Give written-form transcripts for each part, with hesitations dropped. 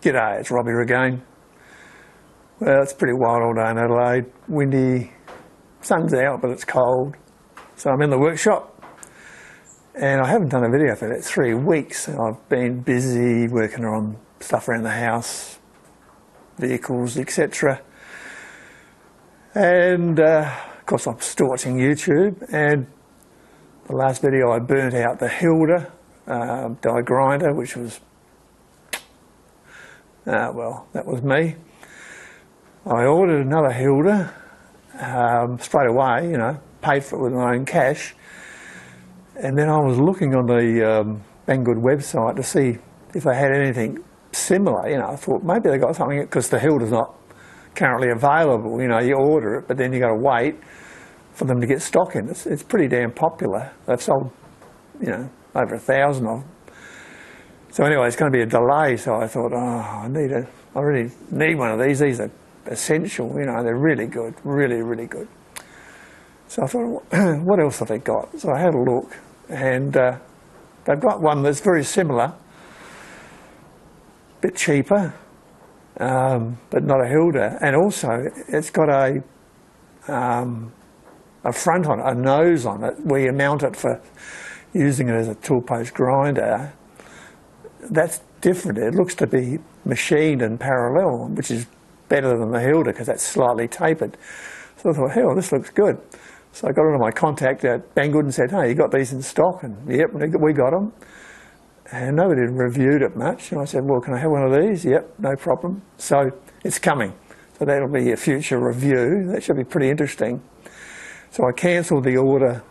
G'day, it's Robbie again. Well, it's pretty wild all day in Adelaide. Windy, sun's out, but it's cold. So I'm in the workshop, and I haven't done a video for about 3 weeks. I've been busy working on stuff around the house, vehicles, etc. And of course I'm still watching YouTube, and the last video I burnt out the Hilda die grinder, which was, well, that was me. I ordered another Hilda straight away, you know, paid for it with my own cash. And then I was looking on the Banggood website to see if they had anything similar. You know, I thought maybe they got something, because the Hilda's not currently available. You know, you order it, but then you got to wait for them to get stock in. It's pretty damn popular. They've sold, you know, over 1,000 of them. So anyway, it's going to be a delay. So I thought, I really need one of these. These are essential. You know, they're really good, really, really good. So I thought, what else have they got? So I had a look, and they've got one that's very similar, a bit cheaper, but not a Hilda. And also, it's got a front on it, a nose on it, where you mount it for using it as a tool post grinder. That's different. It looks to be machined and parallel, which is better than the Hilda because that's slightly tapered. So I thought, hell, this looks good. So I got onto my contact at Banggood and said, hey, you got these in stock? And yep, we got them. And nobody had reviewed it much. And I said, well, can I have one of these? Yep, no problem. So it's coming. So that'll be a future review. That should be pretty interesting. So I cancelled the order,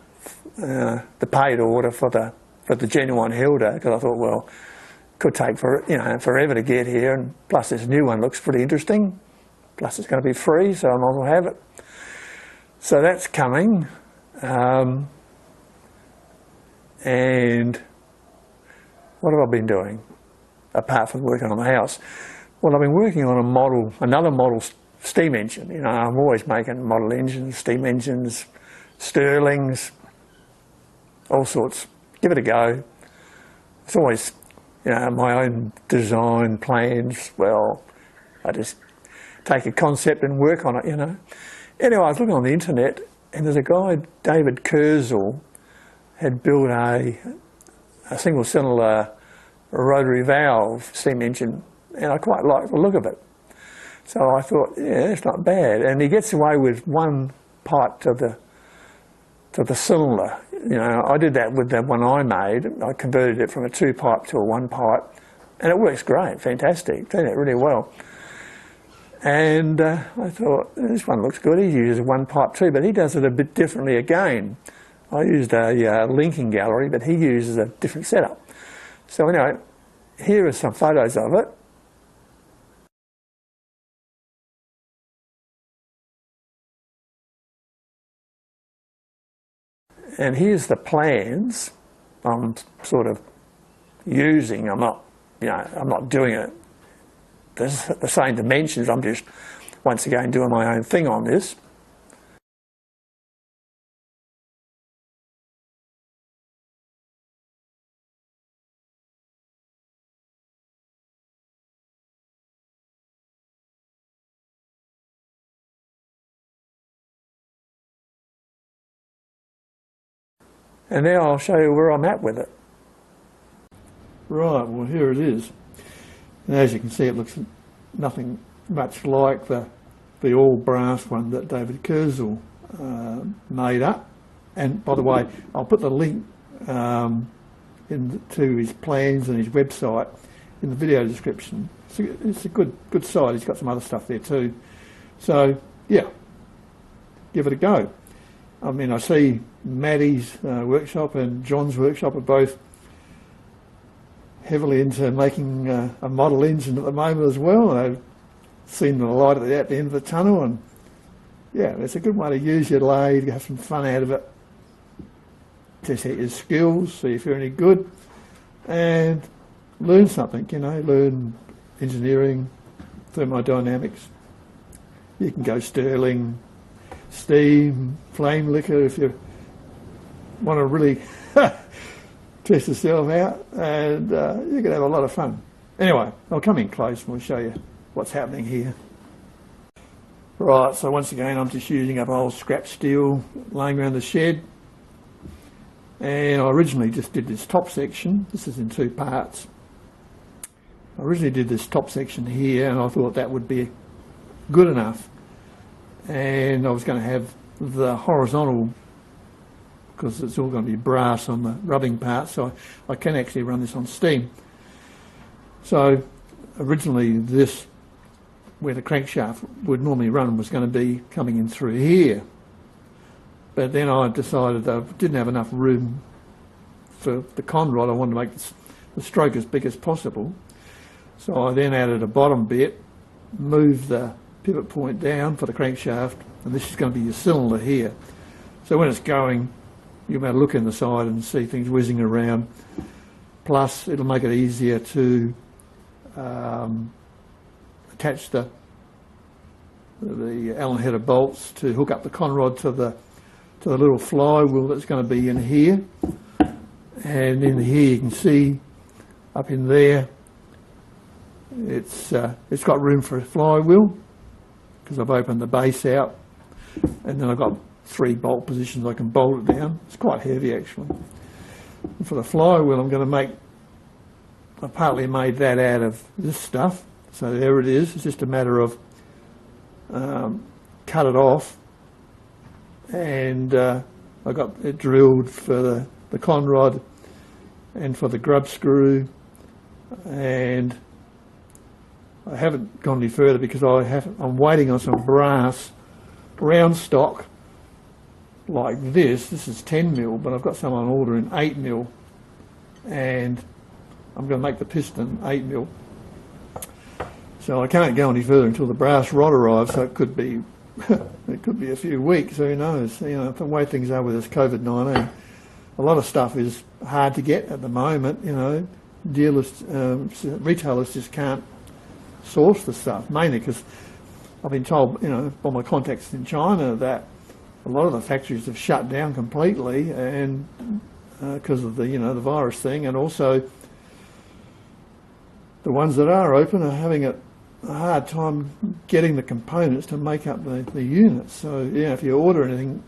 the paid order for the genuine Hilda, because I thought, well, it could take forever to get here, and plus this new one looks pretty interesting. Plus it's going to be free, so I might as well have it. So that's coming. And what have I been doing apart from working on the house? Well, I've been working on another model steam engine. You know, I'm always making model engines, steam engines, Stirlings, all sorts. Give it a go. It's always, you know, my own design plans. Well, I just take a concept and work on it, you know. Anyway, I was looking on the internet, and there's a guy, David Kurzul, had built a single cylinder rotary valve steam engine, and I quite liked the look of it. So I thought, yeah, it's not bad. And he gets away with one pipe to the cylinder. You know, I did that with the one I made. I converted it from a 2-pipe to a 1-pipe, and it works great, fantastic. Turned out really well. And I thought, this one looks good. He uses 1-pipe too, but he does it a bit differently again. I used a linking gallery, but he uses a different setup. So anyway, here are some photos of it. And here's the plans I'm sort of using. I'm not doing it the same dimensions. I'm just, once again, doing my own thing on this. And now I'll show you where I'm at with it. Right, well here it is. And as you can see, it looks nothing much like the all brass one that David Kurzul made up. And by the way, I'll put the link to his plans and his website in the video description. It's a good site. He's got some other stuff there too. So yeah, give it a go. I mean, I see Maddie's workshop and John's workshop are both heavily into making a model engine at the moment as well. I've seen the light at the end of the tunnel, and yeah, it's a good way to use your lathe, have some fun out of it, test out your skills, see if you're any good, and learn something, you know, learn engineering, thermodynamics. You can go Stirling, steam, flame liquor if you want to really test yourself out, and you can have a lot of fun. Anyway, I'll come in close and we'll show you what's happening here. Right, so once again I'm just using up old scrap steel laying around the shed, and I originally just did this top section. This is in two parts. I originally did this top section here and I thought that would be good enough, and I was going to have the horizontal, because it's all going to be brass on the rubbing part, so I can actually run this on steam. So originally this, where the crankshaft would normally run, was going to be coming in through here, but then I decided I didn't have enough room for the conrod. I wanted to make the stroke as big as possible, so I then added a bottom bit, moved the pivot point down for the crankshaft, and this is going to be your cylinder here, so when it's going you'll be able to look in the side and see things whizzing around. Plus it'll make it easier to attach the Allen header bolts to hook up the conrod to the little flywheel that's going to be in here. And in here you can see up in there it's got room for a flywheel, because I've opened the base out, and then I've got 3 bolt positions I can bolt it down. It's quite heavy actually. And for the flywheel I partly made that out of this stuff, so there it is. It's just a matter of cut it off, and I got it drilled for the conrod and for the grub screw, and I haven't gone any further because I'm waiting on some brass round stock like this. This is 10mm, but I've got some on order in 8mm, and I'm going to make the piston 8mm. So I can't go any further until the brass rod arrives, so it could be it could be a few weeks, who knows. You know, the way things are with this COVID-19, a lot of stuff is hard to get at the moment. You know, dealers, retailers just can't source the stuff, mainly because I've been told, you know, by my contacts in China, that a lot of the factories have shut down completely, and because of the, you know, the virus thing, and also the ones that are open are having a hard time getting the components to make up the units. So, yeah, if you order anything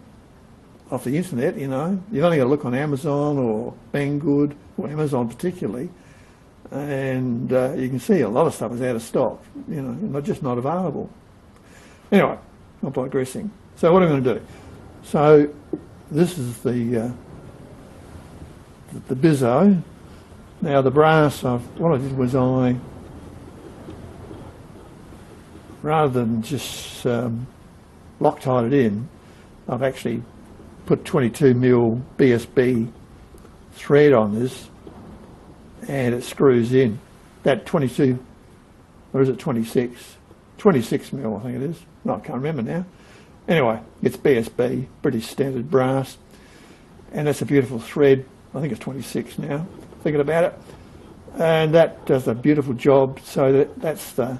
off the internet, you know, you've only got to look on Amazon or Banggood, or Amazon particularly, and you can see a lot of stuff is out of stock, you know, and just not available. Anyway, I'm digressing. So what am I going to do? So this is the bizzo. Now the brass, what I did was rather than just Loctite it in, I've actually put 22mm BSB thread on this, and it screws in. That 22, or is it 26? 26mm I think it is. No, I can't remember now. Anyway, it's BSB, British Standard Brass, and that's a beautiful thread. I think it's 26 now, thinking about it. And that does a beautiful job. So that's the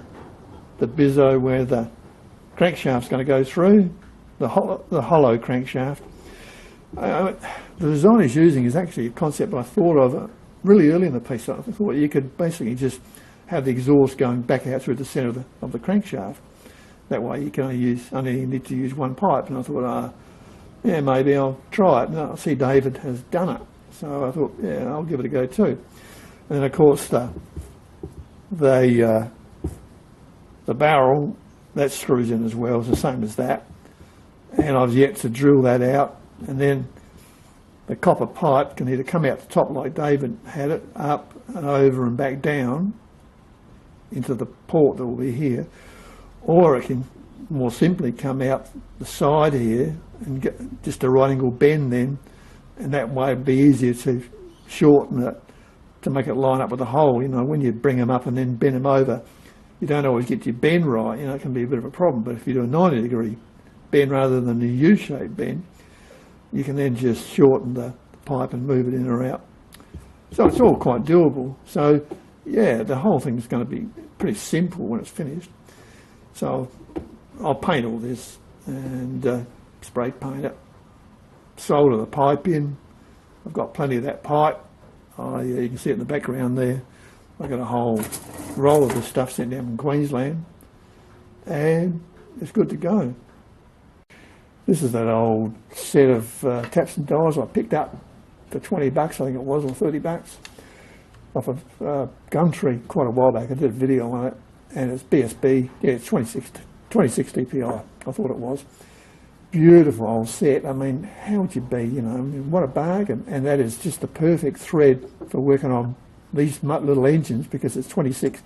bizzo where the crankshaft's going to go through, the hollow crankshaft. The design he's using is actually a concept I thought of really early in the piece. I thought you could basically just have the exhaust going back out through the centre of the crankshaft. That way you can only need to use one pipe. And I thought, yeah, maybe I'll try it. And I see David has done it, so I thought, yeah, I'll give it a go too. And then of course the barrel, that screws in as well. It's the same as that, and I've yet to drill that out. And then the copper pipe can either come out the top like David had it, up and over and back down into the port that will be here, or it can more simply come out the side here and get just a right angle bend then, and that way it'd be easier to shorten it to make it line up with the hole. You know, when you bring them up and then bend them over, you don't always get your bend right. You know, it can be a bit of a problem. But if you do a 90-degree bend rather than a U-shaped bend, you can then just shorten the pipe and move it in or out. So it's all quite doable. So yeah, the whole thing is going to be pretty simple when it's finished. So I'll paint all this and spray paint it, solder the pipe in. I've got plenty of that pipe. You can see it in the background there. I got a whole roll of this stuff sent down from Queensland, and it's good to go. This is that old set of taps and dials I picked up for 20 bucks, I think it was, or 30 bucks, off of Gumtree quite a while back. I did a video on it, and it's BSB, yeah, it's 26 dpi, I thought it was. Beautiful old set. I mean, how would you be, you know, I mean, what a bargain. And that is just the perfect thread for working on these little engines, because it's 26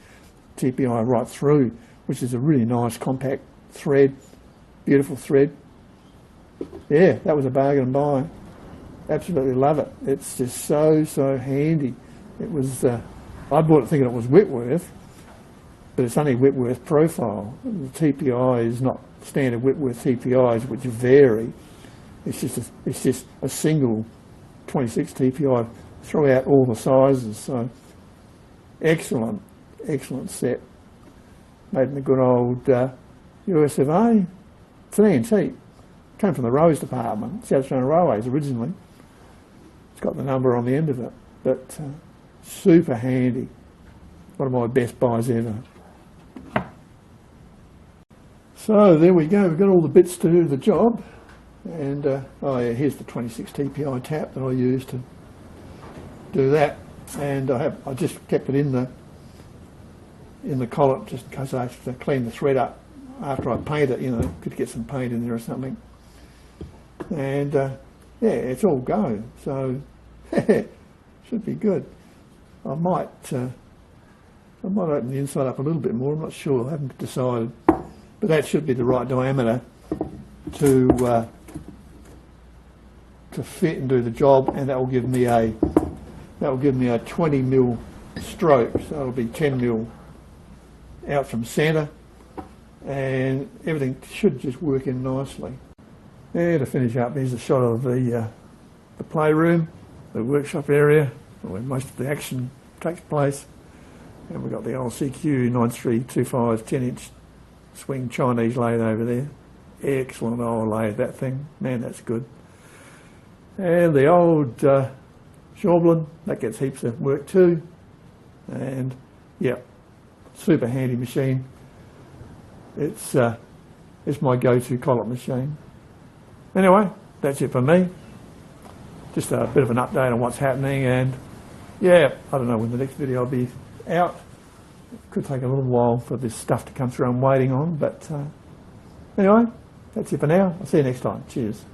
TPI right through, which is a really nice compact thread, beautiful thread. Yeah, that was a bargain buy. Absolutely love it. It's just so handy. It was, I bought it thinking it was Whitworth, but it's only Whitworth profile. The TPI is not standard Whitworth TPIs, which vary. It's just a single 26 TPI throughout all the sizes. So excellent set. Made in the good old US of A. It's an antique. Came from the Roads Department, South Australian Railways originally. It's got the number on the end of it, but super handy. One of my best buys ever. So there we go, we've got all the bits to do the job, and oh yeah, here's the 26 TPI tap that I use to do that, and I just kept it in the collet just in case I have to clean the thread up after I paint it, you know, could get some paint in there or something, and yeah, it's all go, so should be good. I might open the inside up a little bit more, I'm not sure, I haven't decided. But that should be the right diameter to fit and do the job, and that will give me a 20mm stroke, so it'll be 10mm out from centre, and everything should just work in nicely. Yeah, to finish up, here's a shot of the playroom, the workshop area where most of the action takes place, and we've got the old CQ 9325 10-inch swing Chinese lathe over there. Excellent old lathe, that thing. Man, that's good. And the old Schaublin, that gets heaps of work too. And yeah, super handy machine. It's my go-to collet machine. Anyway, that's it for me. Just a bit of an update on what's happening, and yeah, I don't know when the next video will be out. Could take a little while for this stuff to come through I'm waiting on, but anyway, that's it for now. I'll see you next time. Cheers.